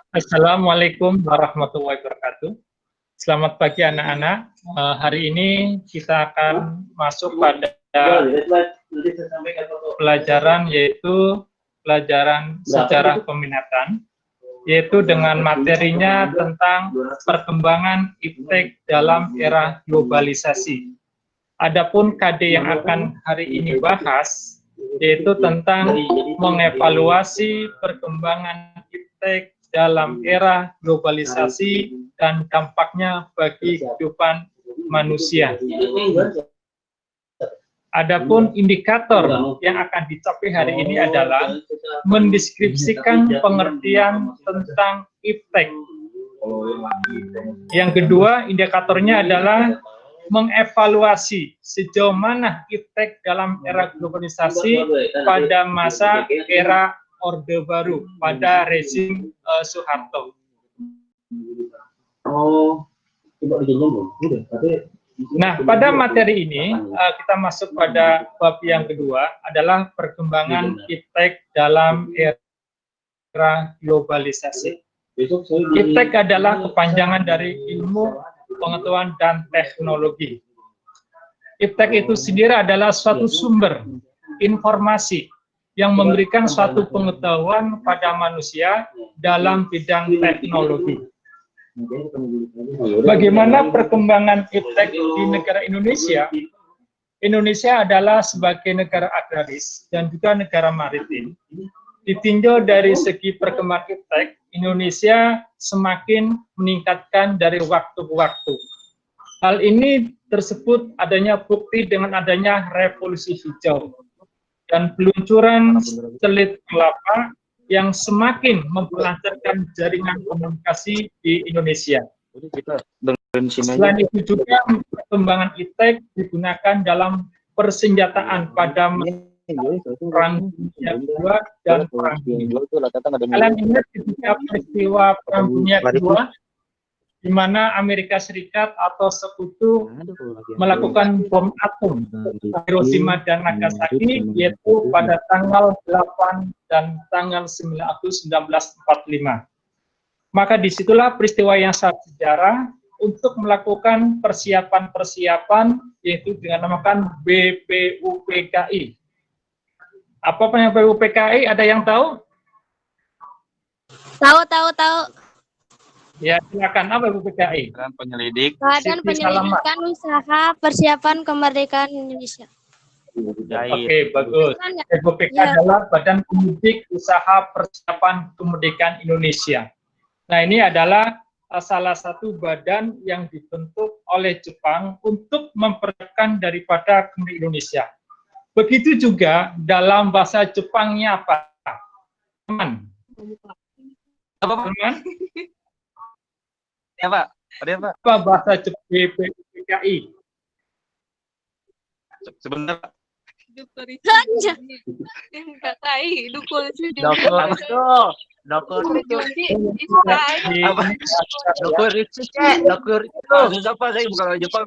Assalamualaikum warahmatullahi wabarakatuh. Selamat pagi anak-anak. Hari ini kita akan masuk pada pelajaran yaitu pelajaran sejarah peminatan, yaitu dengan materinya tentang perkembangan iptek dalam era globalisasi. Adapun KD yang akan hari ini bahas yaitu tentang mengevaluasi perkembangan iptek dalam era globalisasi dan dampaknya bagi kehidupan manusia. Adapun indikator yang akan dicapai hari ini adalah mendeskripsikan pengertian tentang iptek. Yang kedua, indikatornya adalah mengevaluasi sejauh mana iptek dalam era globalisasi pada masa era Orde Baru pada rezim Soeharto. Nah, pada materi ini kita masuk pada bab yang kedua adalah perkembangan iptek dalam era globalisasi. Iptek adalah kepanjangan dari ilmu pengetahuan dan teknologi. Iptek itu sendiri adalah suatu sumber informasi yang memberikan suatu pengetahuan pada manusia dalam bidang teknologi. Bagaimana perkembangan iptek di negara Indonesia? Indonesia adalah sebagai negara agraris dan juga negara maritim. Ditinjau dari segi perkembangan iptek, Indonesia semakin meningkatkan dari waktu ke waktu. Hal ini tersebut adanya bukti dengan adanya revolusi hijau dan peluncuran satelit kelapa yang semakin memperlancarkan jaringan komunikasi di Indonesia. Selain itu juga perkembangan iptek digunakan dalam persenjataan pada Perang Dunia II dan Perang Dunia. Kalian ingat ketika peristiwa Perang Dunia II, di mana Amerika Serikat atau sekutu melakukan bom atom Hiroshima dan Nagasaki, yaitu pada tanggal 8 dan tanggal 9 Agustus 1945. Maka disitulah peristiwa yang sangat sejarah untuk melakukan persiapan-persiapan, yaitu dengan namakan BPUPKI. Apa yang BPUPKI? Ada yang tahu? Tahu. Ya, silakan. Apa BPUPKI? Badan Penyelidik. Badan Penyelidikan Usaha Persiapan Kemerdekaan Indonesia. Oke, bagus. BPUPKI adalah Badan Penyelidik Usaha Persiapan Kemerdekaan Indonesia. Nah, ini adalah salah satu badan yang dibentuk oleh Jepang untuk mempersiapkan daripada kemerdekaan Indonesia. Begitu juga dalam bahasa Jepangnya apa? Teman. Apa, Pak? Teman? Ya, Pak. Ada Pak. Apa bahasa Jepang BPUPKI? Sebentar, Pak. Jepang,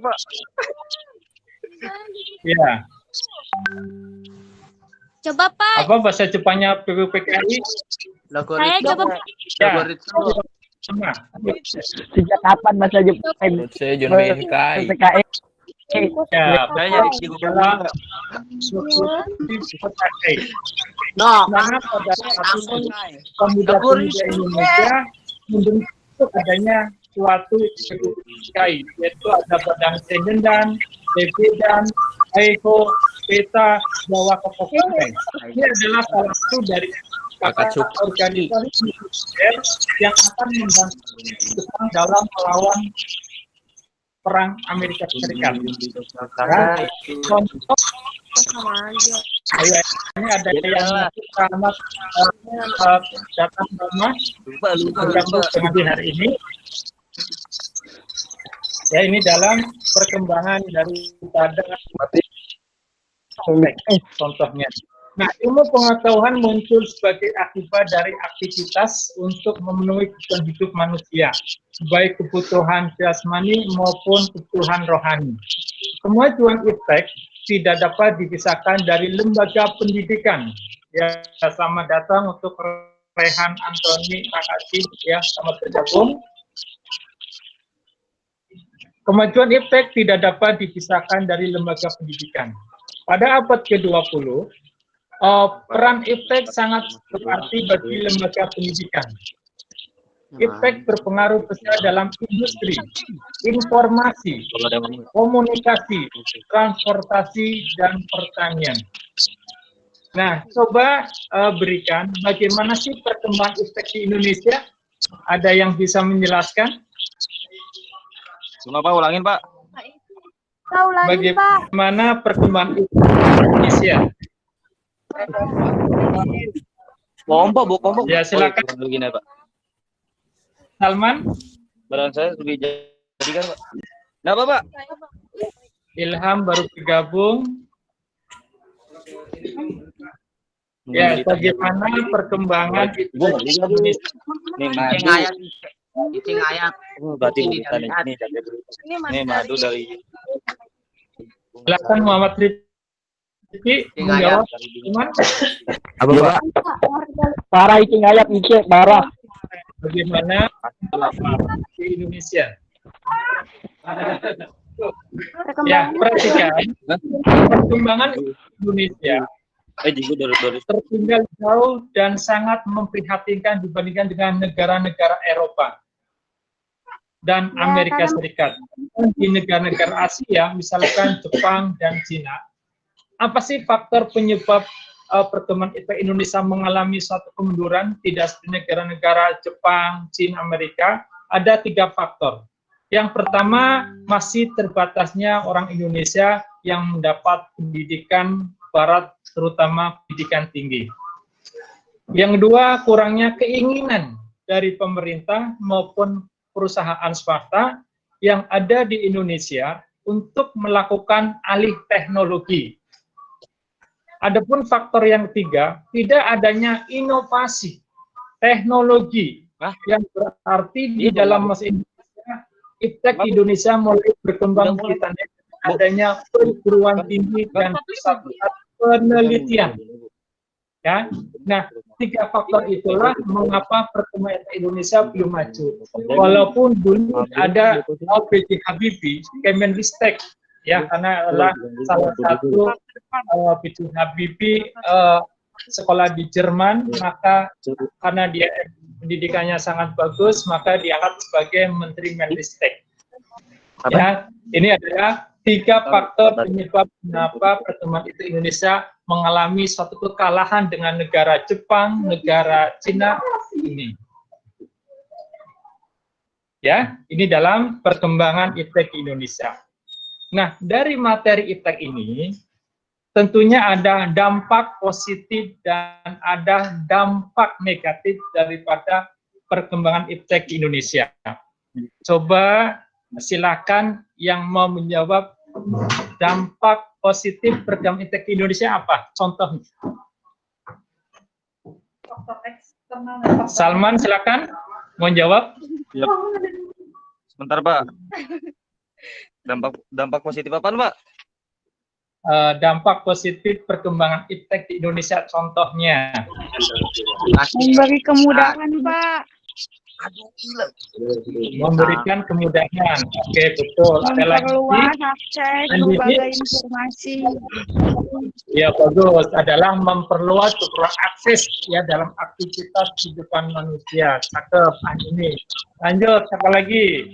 Pak. Ya. Coba Pak. Apa bahasa Jepangnya BPUPKI? Saya coba. Ya. Sama. Sejak kapan bahasa Jepang? Saya John BNKI. PKI. Ya, Saya di adalah mana pada pemuda-pemuda Indonesia membentuk adanya suatu BPUPKI, yaitu ada Badan Sendendan, dan Aiko, Peta, Jawa Kepokokan. Ini adalah salah satu dari organisasi yang akan membantu Jepang dalam melawan perang Amerika Serikat. Nah, contoh ini ada yang selamat datang sama bergabung dengan hari ini. Ya, ini dalam perkembangan daripada contohnya. Nah, ilmu pengetahuan muncul sebagai akibat dari aktivitas untuk memenuhi kebutuhan hidup manusia, baik kebutuhan jasmani maupun kebutuhan rohani. Kemajuan iptek tidak dapat dipisahkan dari lembaga pendidikan Ya, selamat datang untuk Rehan Antoni Rakasi, ya, selamat bergabung. Kemajuan iptek tidak dapat dipisahkan dari lembaga pendidikan. Pada abad ke-20, peran iptek sangat berarti bagi lembaga pendidikan. Iptek berpengaruh besar dalam industri, informasi, komunikasi, transportasi, dan pertanian. Nah, coba berikan bagaimana sih perkembangan iptek di Indonesia? Ada yang bisa menjelaskan? Cuma Pak, ulangin Pak. Bagaimana perkembangan iptek di Indonesia? Kompo. Ya, silakan. Begini Pak. Salman? Badan saya lebih jadi kan Pak. Kenapa Pak? Ilham baru bergabung. Ya, bagaimana perkembangan iptek di Indonesia? Ini ayat. Berarti ini madu dari. Silakan Muhammad Rifki menjawab. Cuman, Apa Pak? Parah icing ayat icing parah. bagaimana di Indonesia? Ya, perhatikan perkembangan Indonesia tertinggal jauh dan sangat memprihatinkan dibandingkan dengan negara-negara Eropa dan Amerika Serikat. Di negara-negara Asia, misalkan Jepang dan Cina, apa sih faktor penyebab perkembangan iptek Indonesia mengalami suatu kemunduran? Tidak seperti negara-negara Jepang, Cina, Amerika. Ada 3 faktor. Yang pertama, masih terbatasnya orang Indonesia yang mendapat pendidikan barat, terutama pendidikan tinggi. Yang kedua, kurangnya keinginan dari pemerintah maupun perusahaan swasta yang ada di Indonesia untuk melakukan alih teknologi. Adapun faktor yang ketiga, tidak adanya inovasi teknologi yang berarti di dalam masa Indonesia, iptek Indonesia mulai berkembang di tanda adanya perguruan tinggi dan pusat penelitian. Ya, nah 3 faktor itulah mengapa perkembangan Indonesia belum maju. Walaupun dulu ada B.J. Habibie, Kemenristek, ya, karena adalah salah satu B.J. Habibie sekolah di Jerman, maka karena dia pendidikannya sangat bagus, maka diangkat sebagai Menteri Menristek. Ya, ini adalah 3 faktor penyebab kenapa perkembangan itu Indonesia mengalami suatu kekalahan dengan negara Jepang, negara Cina ini. Ya, ini dalam perkembangan iptek di Indonesia. Nah, dari materi iptek ini, tentunya ada dampak positif dan ada dampak negatif daripada perkembangan iptek di Indonesia. Coba silakan yang mau menjawab dampak positif perkembangan iptek di Indonesia apa? Contohnya. Salman, silakan mau jawab. Yep. Sebentar Pak. Dampak positif apa Pak? Dampak positif perkembangan iptek di Indonesia contohnya. Memberi kemudahan, Pak. Memberikan kemudahan. Oke, betul. Ada lagi? Memperluas akses berbagai informasi. Ya, bagus. Adalah memperluas akses ya dalam aktivitas kehidupan manusia. Cakep, ini. Lanjut, apa lagi?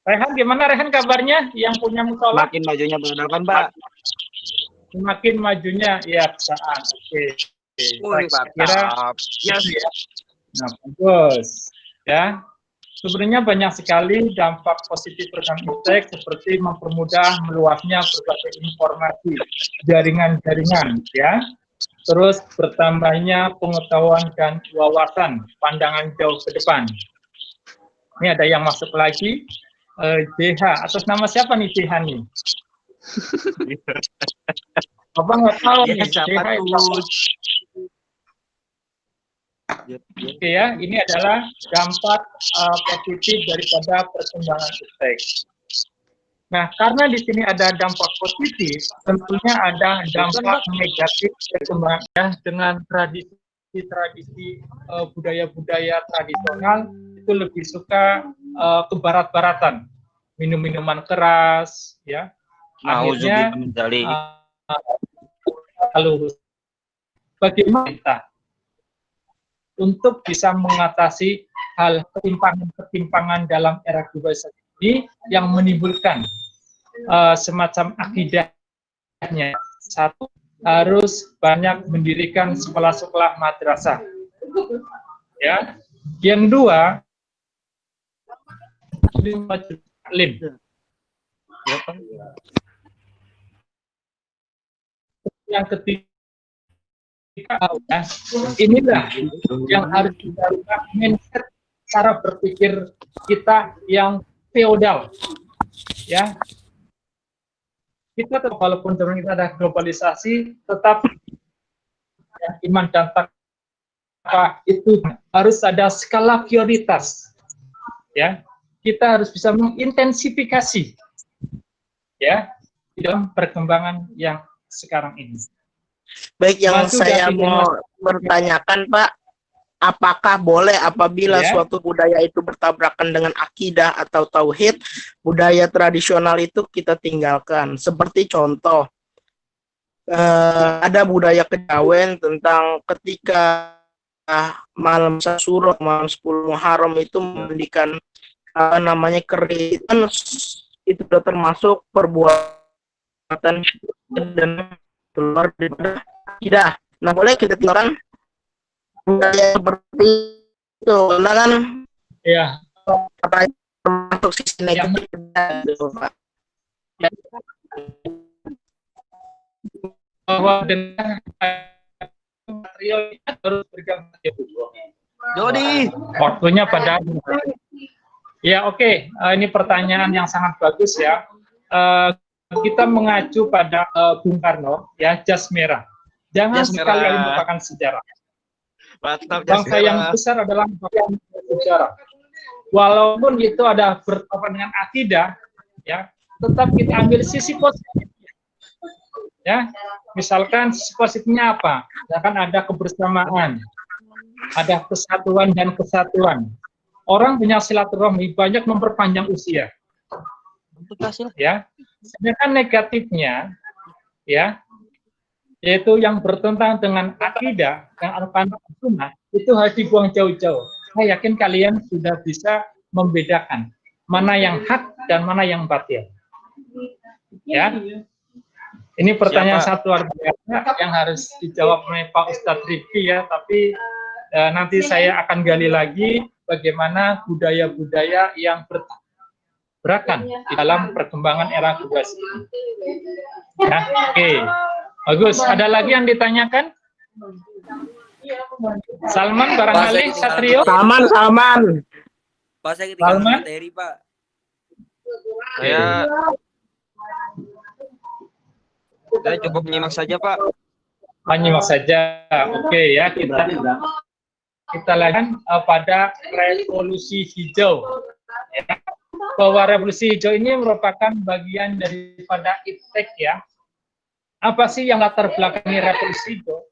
Rehan, gimana Rehan kabarnya? Yang punya musola? Makin majunya peradaban, Pak. Semakin majunya, ya perusahaan. Oke. Saya kira ya. Nah, bagus. Ya. Sebenarnya banyak sekali dampak positif perkembangan iptek seperti mempermudah meluasnya berbagai informasi, jaringan-jaringan, ya. Terus bertambahnya pengetahuan dan wawasan, pandangan jauh ke depan. Ini ada yang masuk lagi. JH, atas nama siapa nih JH nih? Apa nggak tahu nih, JH itu. Oke ya, ini adalah dampak positif daripada perkembangan iptek. Nah, karena di sini ada dampak positif, tentunya ada dampak negatif dengan tradisi-tradisi budaya-budaya tradisional itu lebih suka ke barat-baratan, minum-minuman keras, ya. Akhirnya lalu bagaimana kita untuk bisa mengatasi hal ketimpangan dalam era globalisasi ini yang menimbulkan semacam akidahnya. Satu, harus banyak mendirikan sekolah-sekolah madrasah. Ya. Yang dua, yang ketiga, inilah yang harus kita ubah mindset cara berpikir kita yang feodal, ya. Kita tetap, walaupun zaman kita ada globalisasi, tetap ya, iman dan takwa itu harus ada skala prioritas, ya. Kita harus bisa mengintensifikasi, ya, dalam perkembangan yang sekarang ini. Baik, yang saya mau bertanyakan, Pak, apakah boleh apabila suatu budaya itu bertabrakan dengan akidah atau tauhid, budaya tradisional itu kita tinggalkan? Seperti contoh, ada budaya Kejawen tentang ketika malam Suro, malam 10 Muharram itu memandikan namanya keri, itu sudah termasuk perbuatan dan keluar daripada akidah. Nah, boleh kita tinggalkan budaya seperti itu, karena kan ya apa termasuk sisi negatif, Pak. Bahwa dengan material harus bergantung. Jody, waktunya pada. Ya, oke. Ini pertanyaan yang sangat bagus, ya. Kita mengacu pada Bung Karno, ya, jas merah. Jangan sekali melupakan sejarah. Bangsa yang besar adalah sejarah. Walaupun itu ada berkaitan dengan akidah, ya, tetap kita ambil sisi positif. Ya, misalkan sisi positifnya apa? Ya kan ada kebersamaan, ada kesatuan dan kesatuan. Orang punya silaturahmi banyak memperpanjang usia. Ya, sedangkan negatifnya, ya, yaitu yang bertentangan dengan akidah, yang al-Qur'an sunnah, itu harus dibuang jauh-jauh. Saya yakin kalian sudah bisa membedakan mana yang hak dan mana yang batil. Ya, ini pertanyaan satu luar biasa yang harus dijawab oleh Pak Ustadz Rifki, ya. Tapi nanti saya akan gali lagi bagaimana budaya-budaya yang bertabrakan di dalam perkembangan era globalisasi. Ya, oke. Bagus, ada lagi yang ditanyakan? Salman barangkali, Satrio? Salman. Pak, saya ketinggalan materi, Pak. Saya cukup menyimak saja, Pak. Menyimak saja, oke, ya. Kita lanjutkan pada revolusi hijau. Ya. Bahwa revolusi hijau ini merupakan bagian daripada iptek, ya. Apa sih yang latar belakangi revolusi hijau?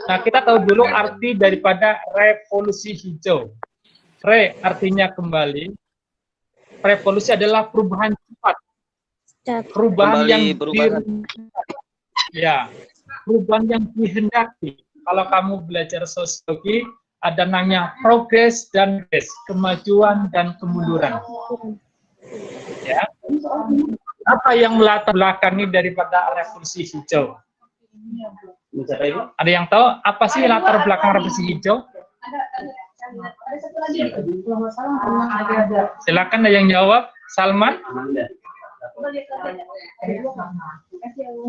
Nah, kita tahu dulu arti daripada revolusi hijau. Re artinya kembali. Revolusi adalah perubahan cepat. Perubahan yang dihendaki. Kalau kamu belajar sosiologi, ada namanya progres dan regres, kemajuan dan kemunduran. Ya. Apa yang melatar belakangi daripada revolusi hijau? Ada yang tahu apa sih latar belakang revolusi hijau? Silakan ada yang jawab, Salman.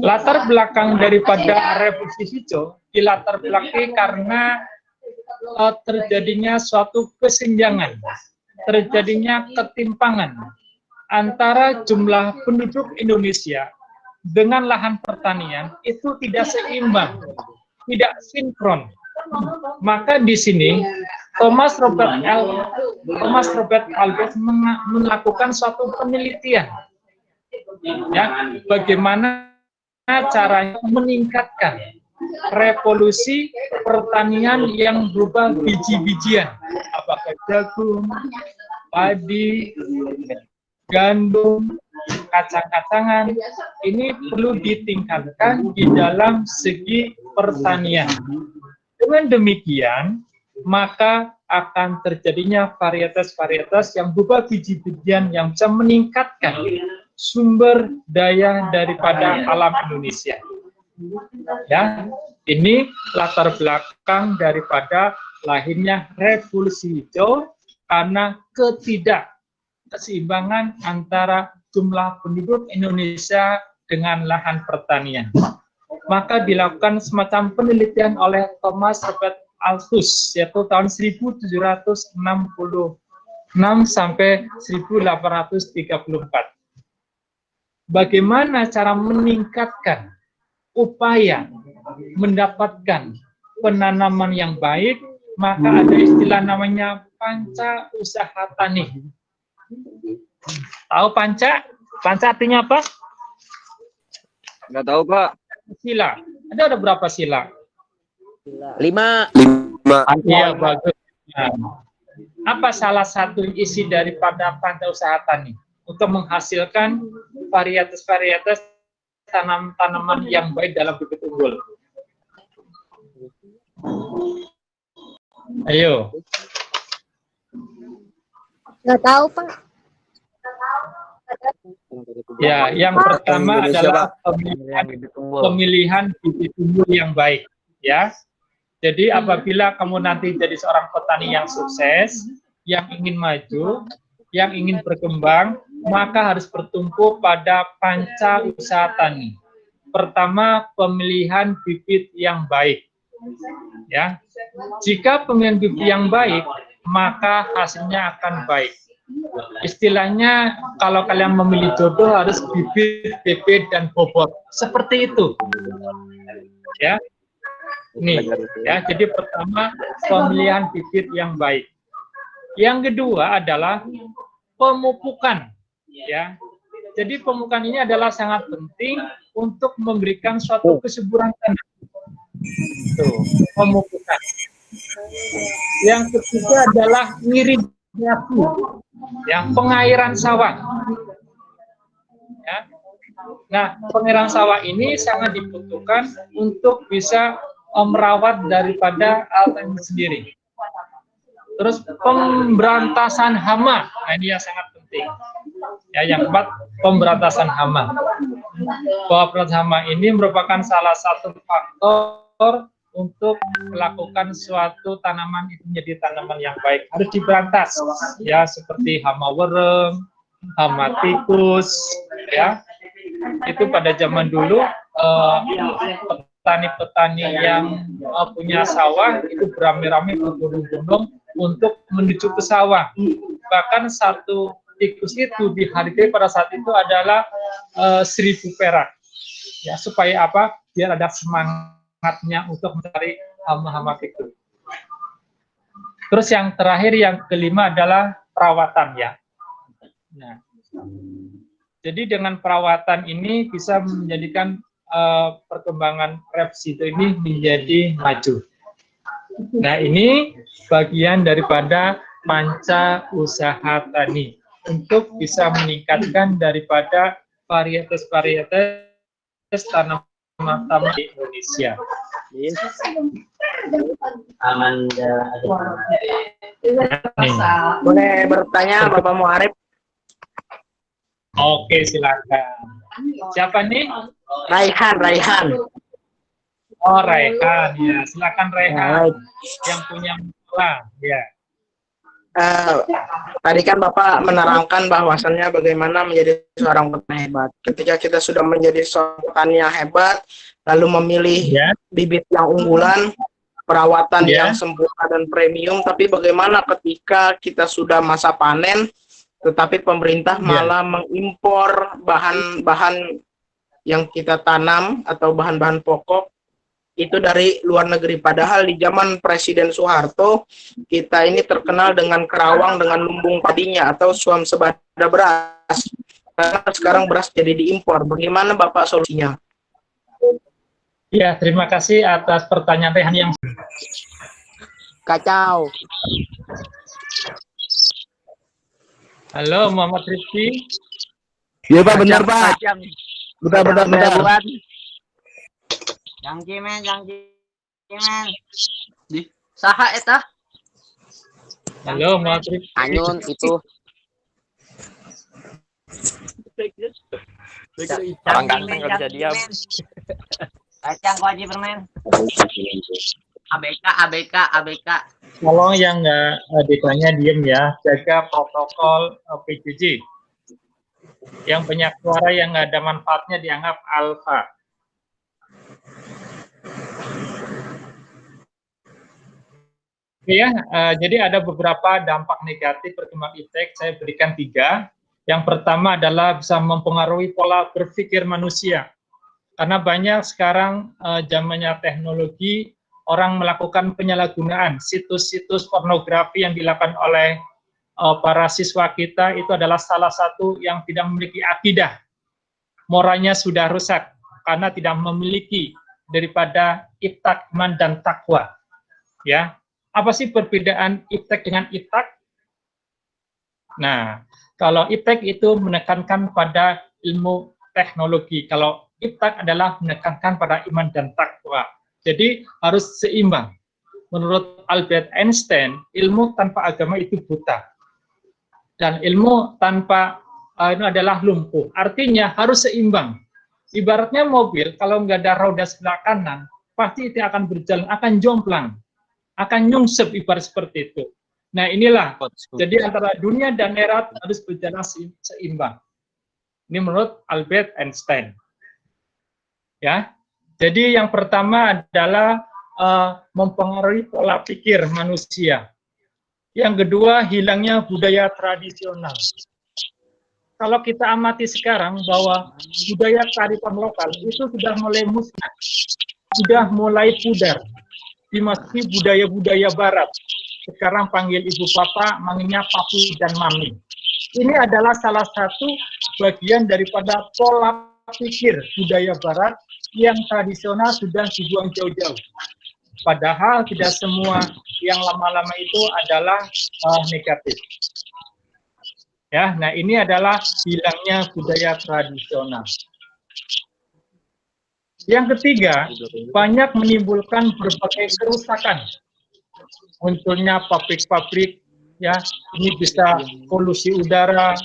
Latar belakang daripada revolusi hijau dilatar belakangi karena terjadinya suatu kesenjangan, terjadinya ketimpangan antara jumlah penduduk Indonesia dengan lahan pertanian itu tidak seimbang, tidak sinkron. Maka di sini Thomas Robert Albert melakukan suatu penelitian Ya, bagaimana caranya meningkatkan revolusi pertanian yang berupa biji-bijian, apakah jagung, padi, gandum, kacang-kacangan, ini perlu ditingkatkan di dalam segi pertanian. Dengan demikian, maka akan terjadinya varietas-varietas yang berupa biji-bijian yang bisa meningkatkan sumber daya daripada alam Indonesia. Ya, ini latar belakang daripada lahirnya revolusi hijau karena ketidakseimbangan antara jumlah penduduk Indonesia dengan lahan pertanian. Maka dilakukan semacam penelitian oleh Thomas Herbert Malthus, yaitu tahun 1766 sampai 1834. Bagaimana cara meningkatkan upaya mendapatkan penanaman yang baik, maka ada istilah namanya panca usaha tani. Tahu panca? Panca artinya apa? Nggak tahu, Pak. Sila. Ada berapa sila? 5. Iya, bagus. Nah, apa salah satu isi daripada panca usaha tani? Untuk menghasilkan varietas-varietas tanaman yang baik dalam bibit unggul. Ayo. Nggak tahu, Pak. Ya, yang pertama adalah pemilihan bibit unggul yang baik. Ya, jadi apabila kamu nanti jadi seorang petani yang sukses, yang ingin maju, yang ingin berkembang, maka harus bertumpu pada panca usaha tani. Pertama, pemilihan bibit yang baik. Ya, jika pemilihan bibit yang baik, maka hasilnya akan baik. Istilahnya, kalau kalian memilih jodoh harus bibit, bebet, dan bobot. Seperti itu. Ya, nih. Ya, jadi pertama pemilihan bibit yang baik. Yang kedua adalah pemupukan. Ya, jadi pemupukan ini adalah sangat penting untuk memberikan suatu kesuburan tanah. Tuh, pemupukan. Yang ketiga adalah irigasi, ya, pengairan sawah. Ya. Nah, pengairan sawah ini sangat dibutuhkan untuk bisa merawat daripada alam sendiri. Terus pemberantasan hama, nah ini yang sangat penting. Ya, yang keempat, pemberantasan hama. Pemberantasan hama ini merupakan salah satu faktor untuk melakukan suatu tanaman itu menjadi tanaman yang baik. Harus diberantas, ya, seperti hama wereng, hama tikus, ya. Itu pada zaman dulu petani-petani yang punya sawah itu beramai-ramai berbondong-bondong untuk menuju ke sawah. Bahkan satu tikus itu dihargai pada saat itu adalah 1.000 perak. Ya, supaya apa? Biar ada semangatnya untuk mencari hama-hama tikus. Terus yang terakhir, yang kelima adalah perawatan, ya. Nah, jadi dengan perawatan ini bisa menjadikan perkembangan repsito ini menjadi maju. Nah, ini bagian daripada panca usaha tani untuk bisa meningkatkan daripada varietas-varietas tanaman di Indonesia. Boleh bertanya Bapak Muarif? Oke, silakan. Siapa nih? Raihan. Oh, Raihan, ya. Silakan Raihan. Yang punya masalah, ya. Tadi kan Bapak menerangkan bahwasannya bagaimana menjadi seorang petani hebat. Ketika kita sudah menjadi seorang petani yang hebat, lalu memilih bibit yang unggulan, perawatan yang sempurna dan premium, tapi bagaimana ketika kita sudah masa panen, tetapi pemerintah malah mengimpor bahan-bahan yang kita tanam atau bahan-bahan pokok itu dari luar negeri. Padahal di zaman Presiden Soeharto kita ini terkenal dengan kerawang dengan lumbung padinya atau suam sebada beras. Karena sekarang beras jadi diimpor. Bagaimana Bapak solusinya? Ya, terima kasih atas pertanyaan Rehan yang Kacau. Halo, Muhammad Rizky. Iya Pak, benar Pak. Bentar. Yang cimen. Di saha eta? Halo, Muhammad Rizky. Anyun itu. Orang ganteng nggak bisa diam. Kacang kuaci permen. ABK. Tolong yang nggak ditanya diem ya, jaga protokol PJJ. Yang banyak suara yang nggak ada manfaatnya dianggap alfa. Oke ya, jadi ada beberapa dampak negatif perkembangan iptek, saya berikan 3. Yang pertama adalah bisa mempengaruhi pola berpikir manusia. Karena banyak sekarang zamannya teknologi, orang melakukan penyalahgunaan situs-situs pornografi yang dilakukan oleh para siswa kita itu adalah salah satu yang tidak memiliki akidah. Moralnya sudah rusak karena tidak memiliki daripada iptak, iman, dan takwa. Ya, apa sih perbedaan iptek dengan iptak? Nah, kalau iptek itu menekankan pada ilmu teknologi, kalau iptak adalah menekankan pada iman dan takwa. Jadi harus seimbang. Menurut Albert Einstein, ilmu tanpa agama itu buta. Dan ilmu tanpa itu adalah lumpuh. Artinya harus seimbang. Ibaratnya mobil, kalau nggak ada roda sebelah kanan, pasti itu akan berjalan, akan jomplang, akan nyungsep, ibarat seperti itu. Nah inilah, jadi antara dunia dan akhirat harus berjalan seimbang. Ini menurut Albert Einstein. Ya, jadi yang pertama adalah mempengaruhi pola pikir manusia. Yang kedua, hilangnya budaya tradisional. Kalau kita amati sekarang bahwa budaya kearifan lokal itu sudah mulai musnah, sudah mulai pudar, dimasuki budaya-budaya barat. Sekarang panggil ibu papa, manggilnya papi dan mami. Ini adalah salah satu bagian daripada pola pikir budaya barat yang tradisional sudah dibuang jauh-jauh. Padahal tidak semua yang lama-lama itu adalah negatif. Ya, nah ini adalah hilangnya budaya tradisional. Yang ketiga, banyak menimbulkan berbagai kerusakan. Munculnya pabrik-pabrik, ya, ini bisa polusi udara,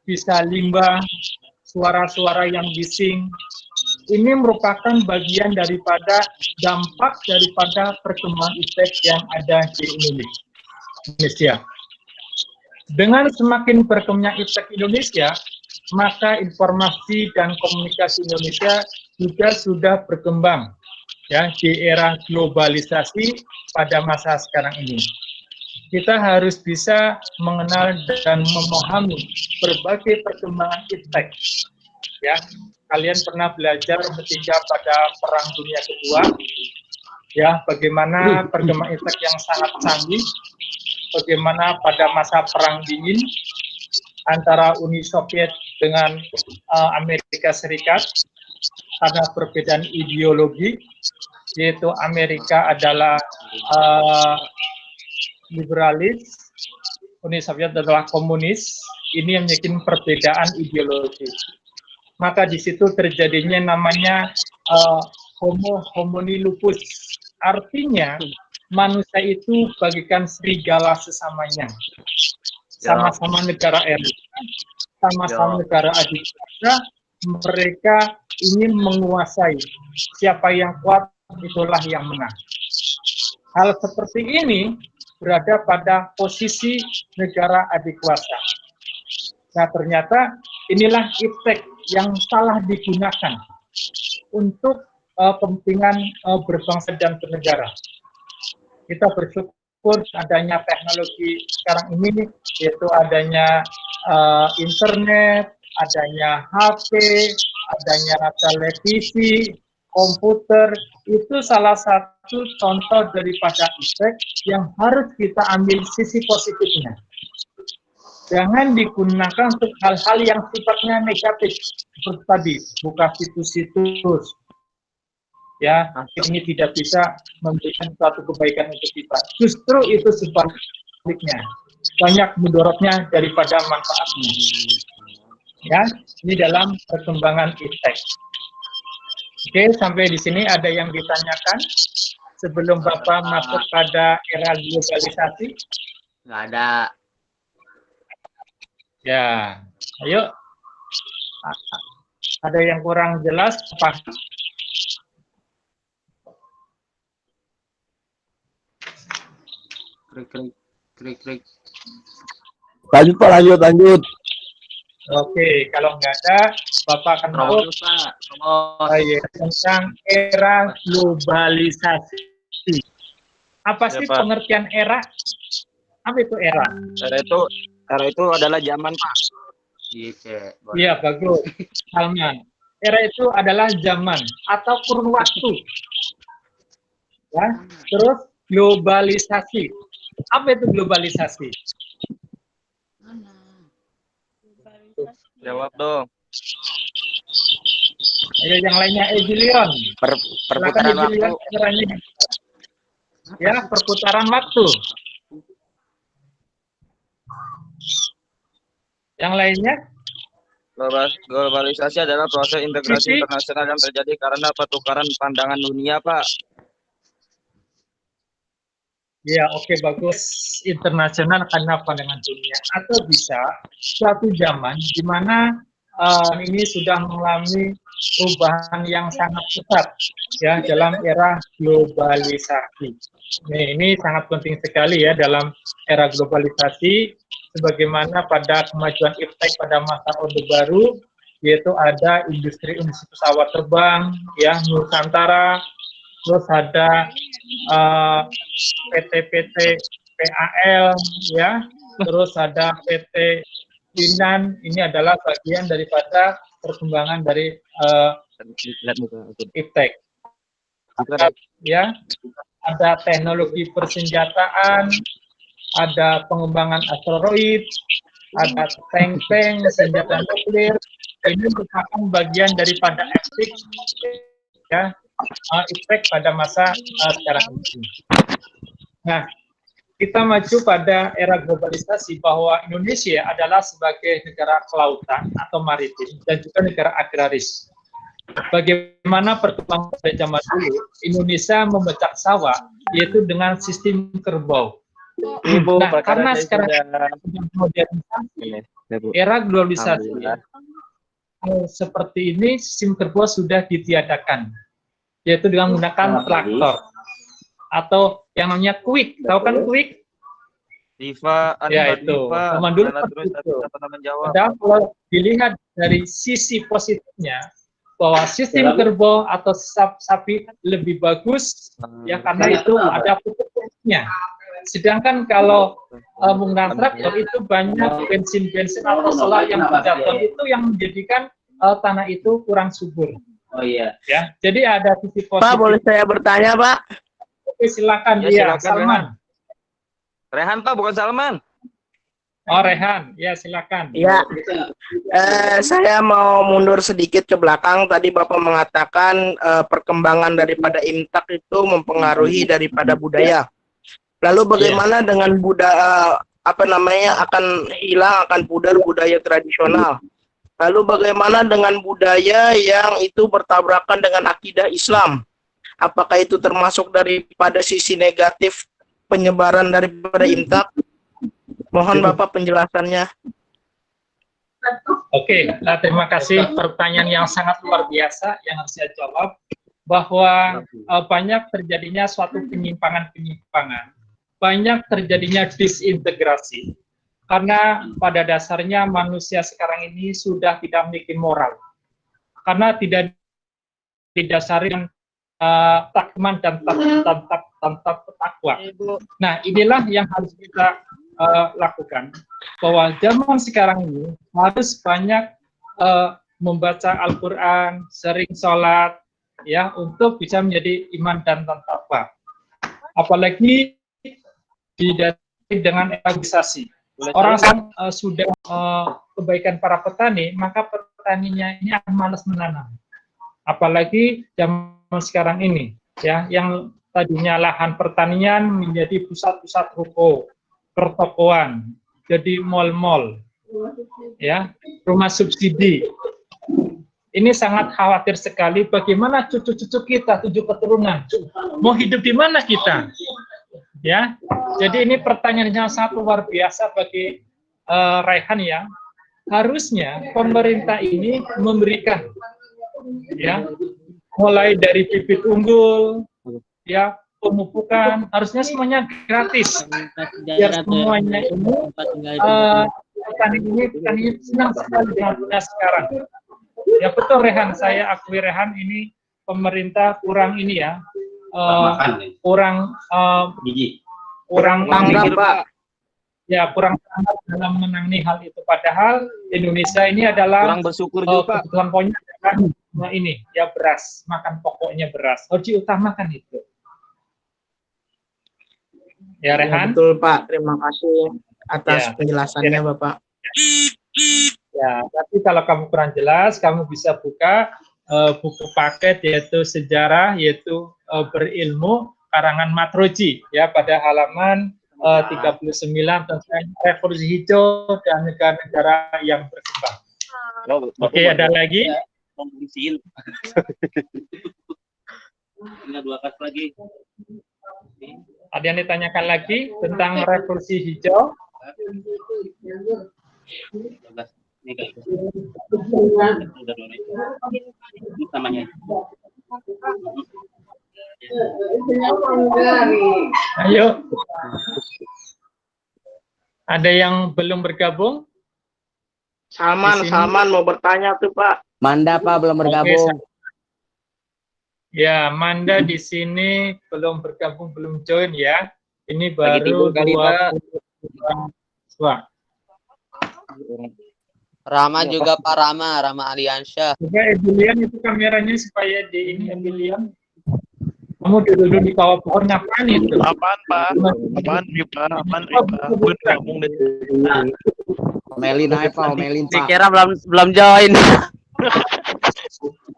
bisa limbah, suara-suara yang bising. Ini merupakan bagian daripada dampak daripada perkembangan iptek yang ada di Indonesia. Dengan semakin berkembangnya iptek Indonesia, maka informasi dan komunikasi Indonesia juga sudah berkembang ya di era globalisasi pada masa sekarang ini. Kita harus bisa mengenal dan memahami berbagai perkembangan iptek. Ya, kalian pernah belajar ketika pada Perang Dunia Kedua, ya, bagaimana perkembangan iptek yang sangat canggih, bagaimana pada masa Perang Dingin antara Uni Soviet dengan Amerika Serikat, karena perbedaan ideologi, yaitu Amerika adalah liberalis, Uni Soviet adalah komunis. Ini yang menjadi perbedaan ideologi. Maka di situ terjadinya namanya homo homini lupus. Artinya manusia itu bagikan serigala sesamanya. Sama-sama negara Eropa, sama-sama negara adidaya, mereka ingin menguasai. Siapa yang kuat, itulah yang menang. Hal seperti ini berada pada posisi negara adikuasa. Nah, ternyata inilah iptek yang salah digunakan untuk kepentingan berbangsa dan bernegara. Kita bersyukur adanya teknologi sekarang ini, yaitu adanya internet, adanya HP, adanya televisi, komputer, itu salah satu contoh daripada iptek yang harus kita ambil sisi positifnya. Jangan digunakan untuk hal-hal yang sifatnya negatif seperti tadi, buka situs-situs. Ya, ini tidak bisa memberikan suatu kebaikan untuk kita. Justru itu sebaliknya, banyak mudorotnya daripada manfaatnya. Ya, ini dalam perkembangan iptek. Oke, sampai di sini ada yang ditanyakan sebelum Bapak masuk pada era globalisasi? Nggak ada. Ya, ayo. Ada yang kurang jelas apa? Krik. Lanjut Pak, lanjut. Oke, kalau nggak ada, Bapak akan masuk tentang era globalisasi. Apa sih Pak. pengertian era? Apa itu era? Era itu adalah zaman, Pak. Iya, bagus. Salman. Era itu adalah zaman atau kurun waktu. Ya, terus globalisasi. Apa itu globalisasi? Jawab dong. Ayo yang lainnya, Ejilion. Perputaran waktu. Ya, perputaran waktu. Yang lainnya? Globalisasi adalah proses integrasi Sisi. internasional yang terjadi karena pertukaran pandangan dunia, Pak. Ya, oke, bagus. Internasional karena pandangan dunia. Atau bisa suatu zaman di mana ini sudah mengalami perubahan yang sangat pesat ya dalam era globalisasi. Ini sangat penting sekali ya dalam era globalisasi, sebagaimana pada kemajuan iptek pada masa Orde Baru, yaitu ada industri pesawat terbang, ya Nusantara, terus ada PT-PT PAL, ya, terus ada PT Inan. Ini adalah bagian daripada perkembangan dari iptek. Ya, ada teknologi persenjataan, ada pengembangan asteroid, ada tank-tank, senjata nuklir. Ini merupakan bagian daripada iptek, ya, iptek pada masa sekarang ini. Nah, kita maju pada era globalisasi bahwa Indonesia adalah sebagai negara kelautan atau maritim dan juga negara agraris. Bagaimana perkembangan pada zaman dulu, Indonesia memecah sawah yaitu dengan sistem kerbau. Nah, karena sekarang modernisasi, era globalisasi seperti ini, sistem kerbau sudah ditiadakan, yaitu dengan menggunakan traktor atau yang namanya quick. Tahu kan quick? Diva, Ya itu. Zaman dulu padahal kalau dilihat dari sisi positifnya, bahwa sistem kerbau atau sapi lebih bagus, ya karena itu ada pupuknya. Sedangkan kalau menggunakan traktor itu banyak bensin atau solar yang terjatuh, itu yang menjadikan tanah itu kurang subur. Oh iya. Ya, jadi ada sisi positif. Pak, boleh saya bertanya, Pak? Oke, silakan. Ya, silakan, Salman. Rehan, Pak, bukan Salman. Oh, Rehan. Ya, silakan. Ya, saya mau mundur sedikit ke belakang. Tadi Bapak mengatakan perkembangan daripada imtak itu mempengaruhi daripada budaya. Lalu bagaimana dengan budaya akan hilang, akan pudar budaya tradisional? Lalu bagaimana dengan budaya yang itu bertabrakan dengan akidah Islam? Apakah itu termasuk daripada sisi negatif penyebaran daripada imtak? Mohon Bapak penjelasannya. Oke, terima kasih, pertanyaan yang sangat luar biasa yang harus saya jawab, bahwa banyak terjadinya suatu penyimpangan-penyimpangan, banyak terjadinya disintegrasi, karena pada dasarnya manusia sekarang ini sudah tidak memiliki moral, karena tidak didasari dengan takman dan takwa. Nah, inilah yang harus kita lakukan, bahwa zaman sekarang ini harus banyak membaca Al-Quran, sering sholat, ya, untuk bisa menjadi iman dan takwa. Apalagi didasari dengan evaluasi. orang sudah kebaikan para petani, maka petaninya ini akan malas menanam. Apalagi zaman sekarang ini, ya, yang tadinya lahan pertanian menjadi pusat-pusat ruko, pertokoan, jadi mal-mal, ya, rumah subsidi. Ini sangat khawatir sekali bagaimana cucu-cucu kita, 7 keturunan, mau hidup di mana kita, ya. Jadi ini pertanyaan yang sangat luar biasa bagi Raihan, ya. Harusnya pemerintah ini memberikan, ya, mulai dari bibit unggul, ya, pemupukan, harusnya semuanya gratis, biar semuanya ini petani senang sekali dengan sekarang. Ya betul Rehan, saya akui Rehan, ini pemerintah kurang ini ya, kurang tanggap, Pak. Ya kurang tanggap dalam menangani hal itu. Padahal Indonesia ini adalah Kurang bersyukur juga, Pak. kebutuhan pokoknya adalah ini ya beras, makan pokoknya beras, harus diutamakan itu. Ya Rehan. Betul Pak, terima kasih atas penjelasannya Bapak. Ya, tapi kalau kamu kurang jelas, kamu bisa buka buku paket yaitu sejarah, yaitu berilmu karangan Matroji, ya, pada halaman 39 tentang revolusi hijau dan negara-negara yang berkembang. Oke, ada lagi? Ada yang ditanyakan lagi tentang revolusi hijau? Ayo. Ada yang belum bergabung? Salman mau bertanya tuh Pak. Manda Pak belum bergabung. Ya, Manda di sini belum bergabung, belum join ya. Ini baru 20 siswa. Rama juga Pak, Rama Aliansyah. Juga Ebilian itu kameranya supaya di ini Ebilian. Kamu duduk di bawah pohon ngapain itu? Apaan Pak? Apaan Ripa? Gue gabung deh. Melin aja Pak, Melin Pak. Dikira belum join.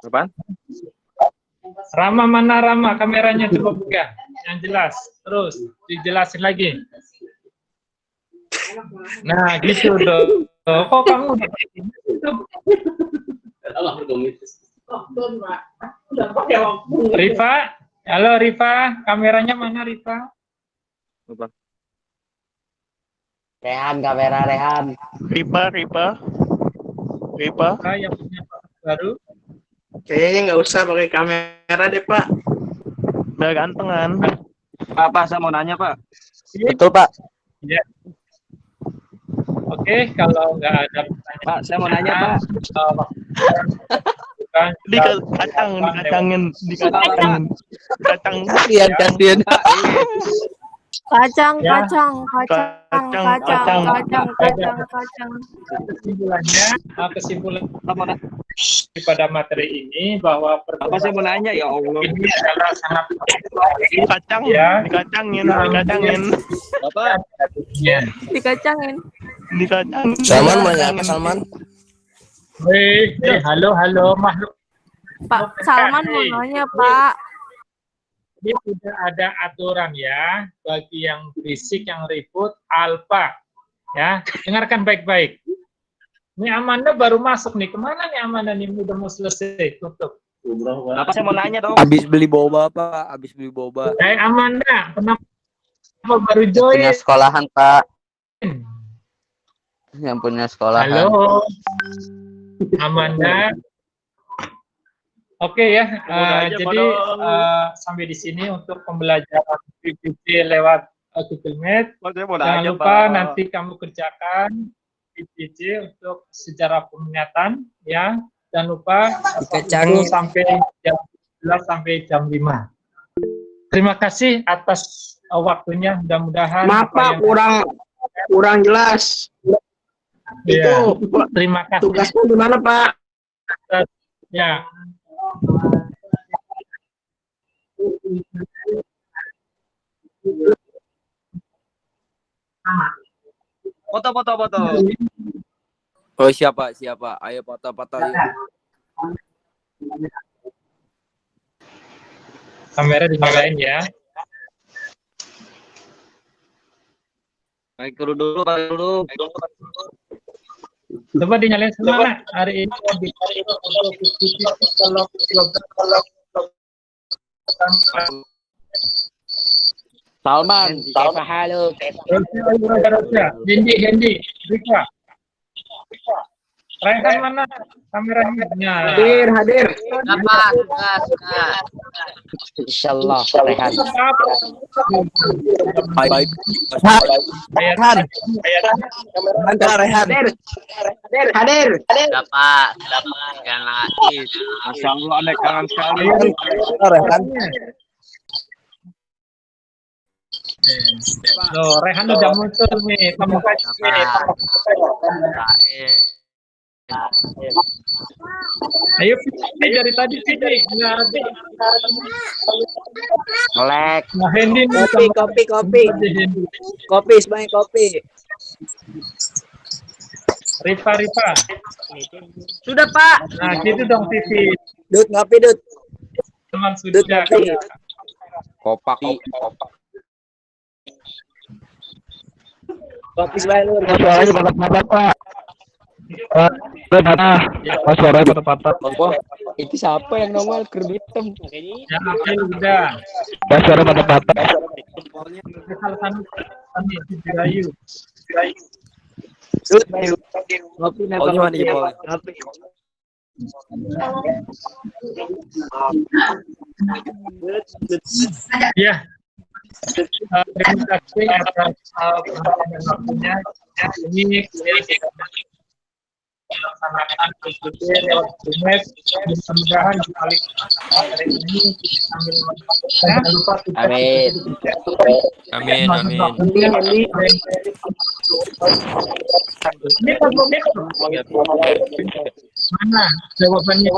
Apaan? Rama mana Rama? Kameranya coba buka. Yang jelas. Terus dijelasin lagi. Nah, gitu dong. Kok kamu Rifa? Halo Rifa, kameranya mana Rifa? Rehan, kamera Rehan. Ripa. Yang punya baru? Kayaknya nggak usah pakai kamera deh Pak. Udah gantengan. Pak, saya mau nanya Pak. Betul Pak. Ya. Oke, kalau nggak ada pertanyaan. Pak, saya mau nanya Pak. Dikacangin. Kasian. Kacang. Kesimpulan pada materi ini bahwa Apa saya mau nanya ya Allah. ini adalah sangat Dikacangin. Bapak, Dikacangin. Salman mau nanya apa Salman? Halo makhluk. Pak Salman mau nanya Pak. Ini sudah ada aturan ya bagi yang berisik, yang ribut, alfa ya. Dengarkan baik-baik. Ini Amanda baru masuk nih. Kemana nih Amanda nih? Udah mau selesai. Tutup. Bapak saya mau nanya dong. Habis beli boba Pak, Amanda, kenapa baru join? Punya sekolahan Pak. Yang punya sekolahan. Halo, Amanda. Oke ya, jadi sampai di sini untuk pembelajaran PPT lewat Google Meet. Jangan lupa nanti kamu kerjakan PPT untuk sejarah peminatan ya. Jangan lupa sampai jam 11 sampai jam 5. Terima kasih atas waktunya. Mudah-mudahan Maaf Pak, kurang jelas. Ya, Itu terima kasih. tugasnya di mana Pak? Ya. Foto. Oh siapa? Ayo foto-foto yuk. Kamera dinyalain ya. Pakai dulu. Coba dinyalain semua. Hari ini Salman, halo. Hendi, Rika. Raihan mana kameranya? Hadir. Dapat. Insyaallah Rehan. Baik. Rehan. Rehan. Hadir. Dapat. Jangan lagi. Masya Allah, aneh kangen sekali. Rehan. Loh, Rehan udah muncul nih. Kamu kasih. Ayo dari tadi sini. Melek. Nah, Hendi Kopi. Kopi, sebanyak kopi. Rifa. Sudah, Pak. Nah, gitu dong TV. Dut, ngopi, Dut. Teman sudah. Kopak. Kopi sebanyak lu. Suaranya patah-patah, Pak. Suaranya patah-patah. Wah, itu siapa yang nongol kerb hitam? Ya, April udah. Suara patah-patah. Salah kami Dirayu. Dut, ngopi, Oh gimana nih, Pol? Ngopi. Ya. Terima kasih atas waktunya. Ini melaksanakan PSBB lewat Zoom. Mudah-mudahan di balik hari ini sambil jangan lupa kita Amin. Ini mana jawabannya?